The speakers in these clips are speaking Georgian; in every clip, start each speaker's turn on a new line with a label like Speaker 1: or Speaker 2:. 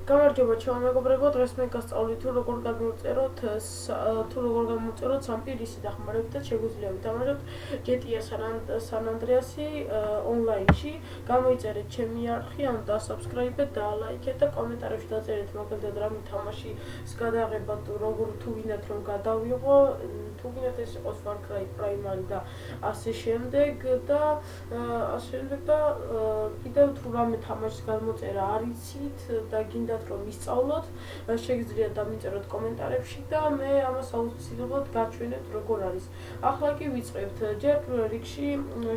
Speaker 1: გამარჯობა ჩემო მეგობრებო, დღეს მე გასწავლით თუ როგორ გამოვწეროთ სამპირისი დახმარებით და შეგვიძლია ვიტამაშოთ GTA San Andreas-ი ონლაინში. გამოიწერეთ ჩემი არხი, ანუ დასაბსკრაიბეთ, დალაიქეთ და კომენტარებში დაწერეთ მაგალითად რა თამაშის გადაღება როგორ თუ გინდათ რომ გადავიღო, თუ გინდათ ეს იყოს Far Cry Primal და ასე შემდეგ და კიდევ თუ რამე თამაშის გამოწერა არ იცით და გინდათ რომ ისწავლოთ, შეგიძლიათ დამიწეროთ კომენტარებში და მე ამას აუცილებლად გაჩვენებთ როგორ არის. ახლა კი ვიწყებთ. ჯერ პირველ რიგში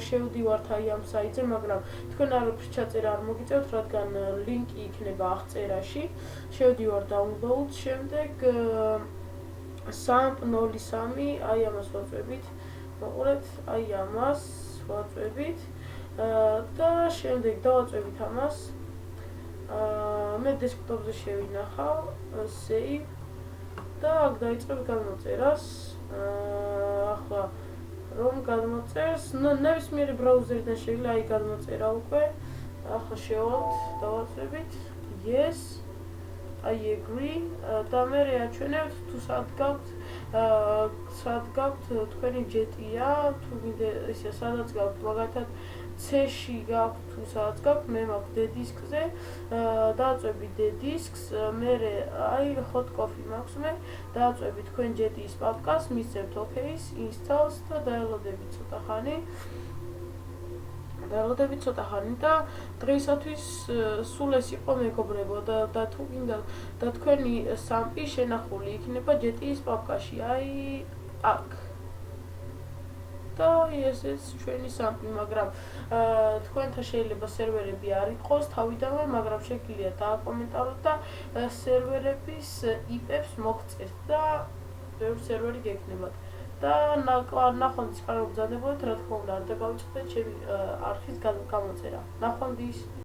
Speaker 1: შევდივართ აი ამ საიტზე, მაგრამ თქვენ არაფრის ჩაწერა არ მოგიწევთ, რადგან ლინკი იქნება აღწერაში. შევდივარ download, შემდეგ 3.03 აი ამას ვაწვევით. მოყურეთ, აი ამას ვაწვევით და შემდეგ დავაწვევით ამას. მე დესკტოპზე შევინახავ, save და აქ დაიწყებ გამოწერას. ახლა რომ გამოწერს, ნებისმიერი ბრაუზერიდან შეიძლება აი გამოწერა უკვე. ახლა შევალთ, დავაწვევით yes, I agree და მე აჩვენებთ თუ სად გაქვთ თქვენი GTA, თუ გინდა ისე სადაც გაქვთ, მაგალითად C-ში გაქვთ თუ სადაც გაქვთ, მე მაქვს D-disk-ზე, დააწვევით D-disks, მე აი hot coffee მაქვს მე, დააწვევით თქვენ GTA-ის პაპკას, მისცემთ OK-ს, install-ს და დაელოდებით ცოტა ხანი და დღეისათვის სულ ეს იყო მეგობრებო და თუ გინდა და თქვენი სამპი შენახული იქნება GTA-ის პაპკაში, აი აქ. და ესეც ჩვენი სამპი, მაგრამ თქვენთან შეიძლება სერვერები არ იყოს თავიდანვე, მაგრამ შეგიძლიათ დააკომენტაროთ და სერვერების IP-ებს მოგწერთ და ბევრი სერვერი გექნებათ. და ნახვამდის კარგად გზადებოდეთ, რა თქმა უნდა, არ დაგავიწყდეთ ჩემი არხის გამოწერა. ნახვამდის.